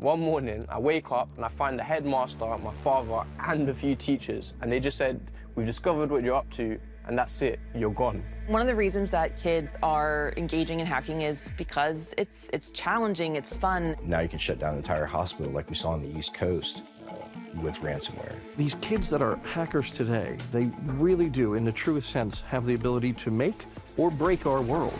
One morning, I wake up and I find the headmaster, my father, and a few teachers, and they just said, "We've discovered what you're up to, and that's it, you're gone." One of the reasons that kids are engaging in hacking is because it's challenging, it's fun. Now you can shut down an entire hospital like we saw on the East Coast with ransomware. These kids that are hackers today, they really do, in the truest sense, have the ability to make or break our world.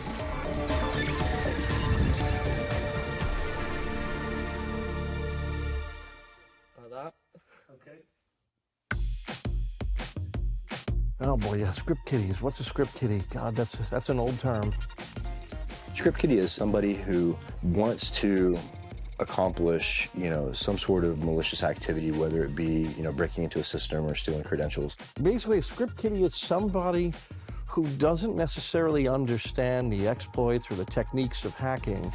Oh boy, yeah, script kiddies. What's a script kiddie? God, that's an old term. Script kiddie is somebody who wants to accomplish, some sort of malicious activity, whether it be, breaking into a system or stealing credentials. Basically, a script kiddie is somebody who doesn't necessarily understand the exploits or the techniques of hacking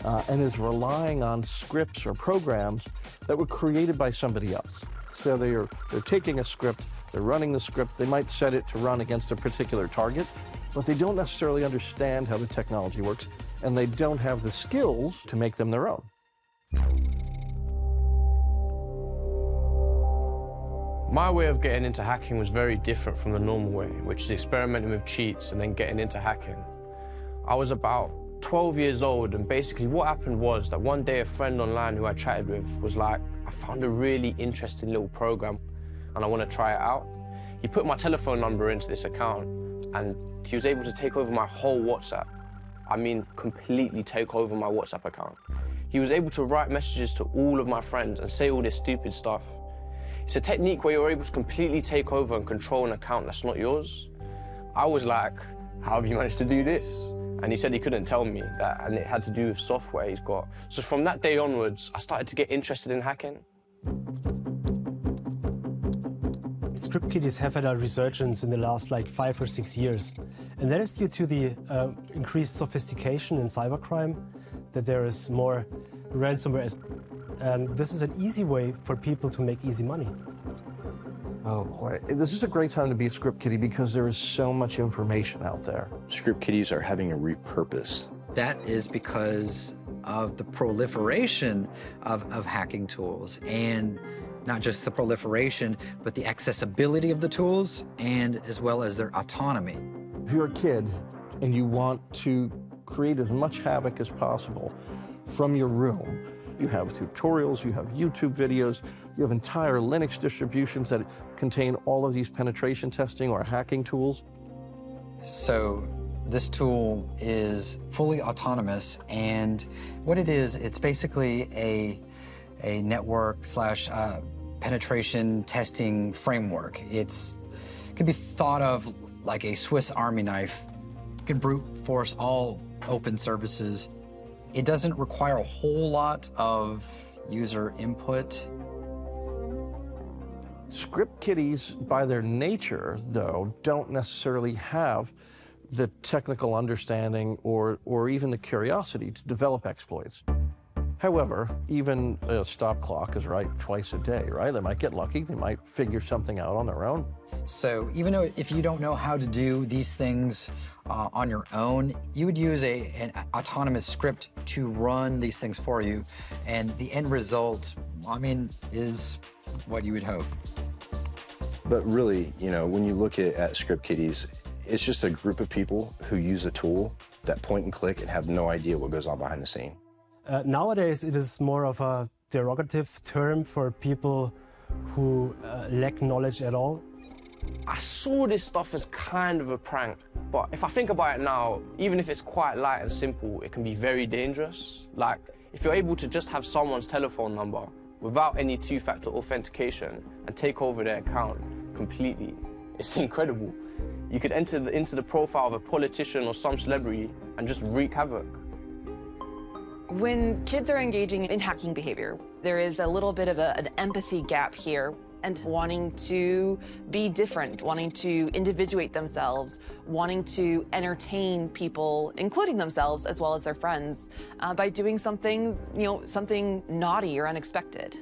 and is relying on scripts or programs that were created by somebody else. So they're taking a script, they're running the script, they might set it to run against a particular target, but they don't necessarily understand how the technology works, and they don't have the skills to make them their own. My way of getting into hacking was very different from the normal way, which is experimenting with cheats and then getting into hacking. I was about 12 years old, and basically what happened was that one day a friend online who I chatted with was like, "I found a really interesting little program and I want to try it out." He put my telephone number into this account and he was able to take over my whole WhatsApp. I mean, completely take over my WhatsApp account. He was able to write messages to all of my friends and say all this stupid stuff. It's a technique where you're able to completely take over and control an account that's not yours. I was like, "How have you managed to do this?" And he said he couldn't tell me that, and it had to do with software he's got. So from that day onwards, I started to get interested in hacking. Script kiddies have had a resurgence in the last 5 or 6 years. And that is due to the increased sophistication in cybercrime, that there is more ransomware. And this is an easy way for people to make easy money. Oh boy, this is a great time to be a script kiddie because there is so much information out there. Script kiddies are having a repurpose. That is because of the proliferation of hacking tools, and not just the proliferation, but the accessibility of the tools, and as well as their autonomy. If you're a kid and you want to create as much havoc as possible from your room, you have tutorials, you have YouTube videos, you have entire Linux distributions that contain all of these penetration testing or hacking tools. So this tool is fully autonomous, and what it is, it's basically a network slash penetration testing framework. It can be thought of like a Swiss Army knife. It can brute force all open services. It doesn't require a whole lot of user input. Script kiddies, by their nature, though, don't necessarily have the technical understanding or even the curiosity to develop exploits. However, even a stop clock is right twice a day, right? They might get lucky, they might figure something out on their own. So even though if you don't know how to do these things on your own, you would use an autonomous script to run these things for you, and the end result, is what you would hope. But really, when you look at script kiddies, it's just a group of people who use a tool that point and click and have no idea what goes on behind the scene. Nowadays, it is more of a derogative term for people who lack knowledge at all. I saw this stuff as kind of a prank, but if I think about it now, even if it's quite light and simple, it can be very dangerous. Like, if you're able to just have someone's telephone number without any two-factor authentication and take over their account completely, it's incredible. You could enter into the profile of a politician or some celebrity and just wreak havoc. When kids are engaging in hacking behavior, there is a little bit of an empathy gap here, and wanting to be different, wanting to individuate themselves, wanting to entertain people, including themselves as well as their friends, by doing something, something naughty or unexpected.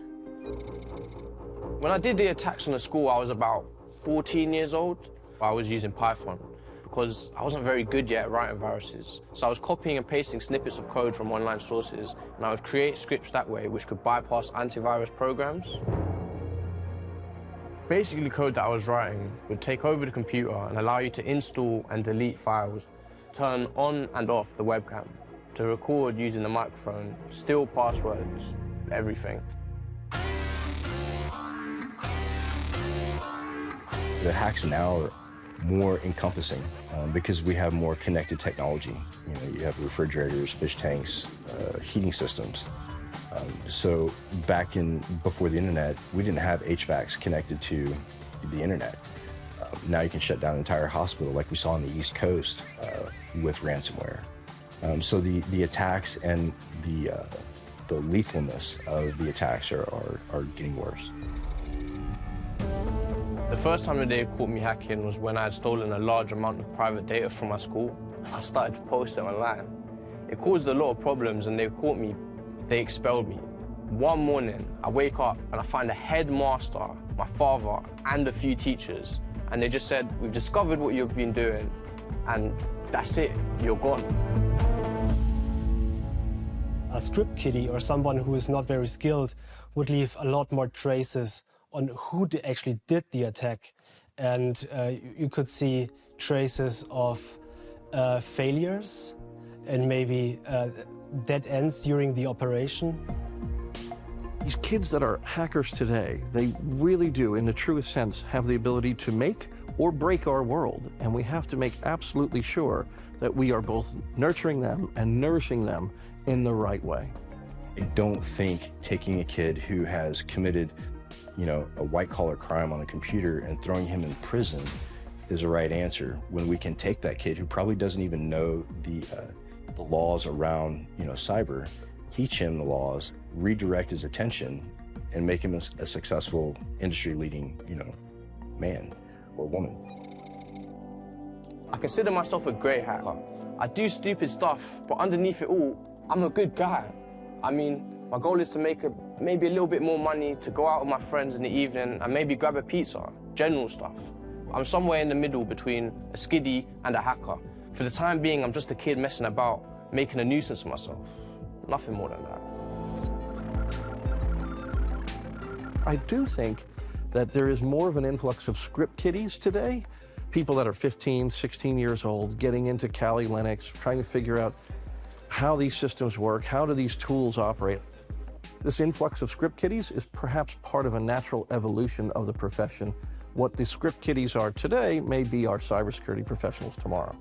When I did the attacks on the school, I was about 14 years old. I was using Python. because I wasn't very good yet at writing viruses. So I was copying and pasting snippets of code from online sources, and I would create scripts that way which could bypass antivirus programs. Basically, code that I was writing would take over the computer and allow you to install and delete files, turn on and off the webcam, to record using the microphone, steal passwords, everything. The hacks now are more encompassing because we have more connected technology. You have refrigerators, fish tanks, heating systems. So before the internet, we didn't have HVACs connected to the internet. Now you can shut down an entire hospital like we saw on the East Coast with ransomware. So the attacks and the lethalness of the attacks are getting worse. The first time that they caught me hacking was when I had stolen a large amount of private data from my school. I started to post it online. It caused a lot of problems and they caught me, they expelled me. One morning, I wake up and I find a headmaster, my father, and a few teachers. And they just said, we've discovered what you've been doing and that's it, you're gone. A script kiddie or someone who is not very skilled would leave a lot more traces on who actually did the attack. And you could see traces of failures and maybe dead ends during the operation. These kids that are hackers today, they really do, in the truest sense, have the ability to make or break our world. And we have to make absolutely sure that we are both nurturing them and nourishing them in the right way. I don't think taking a kid who has committed a white-collar crime on a computer and throwing him in prison is the right answer when we can take that kid who probably doesn't even know the laws around cyber, teach him the laws, redirect his attention, and make him a successful industry-leading man or woman. I consider myself a great hacker. I do stupid stuff, but underneath it all, I'm a good guy. I mean, my goal is to make maybe a little bit more money, to go out with my friends in the evening and maybe grab a pizza, general stuff. I'm somewhere in the middle between a skiddy and a hacker. For the time being, I'm just a kid messing about, making a nuisance of myself. Nothing more than that. I do think that there is more of an influx of script kiddies today, people that are 15, 16 years old, getting into Kali Linux, trying to figure out how these systems work, how do these tools operate. This influx of script kiddies is perhaps part of a natural evolution of the profession. What the script kiddies are today may be our cybersecurity professionals tomorrow.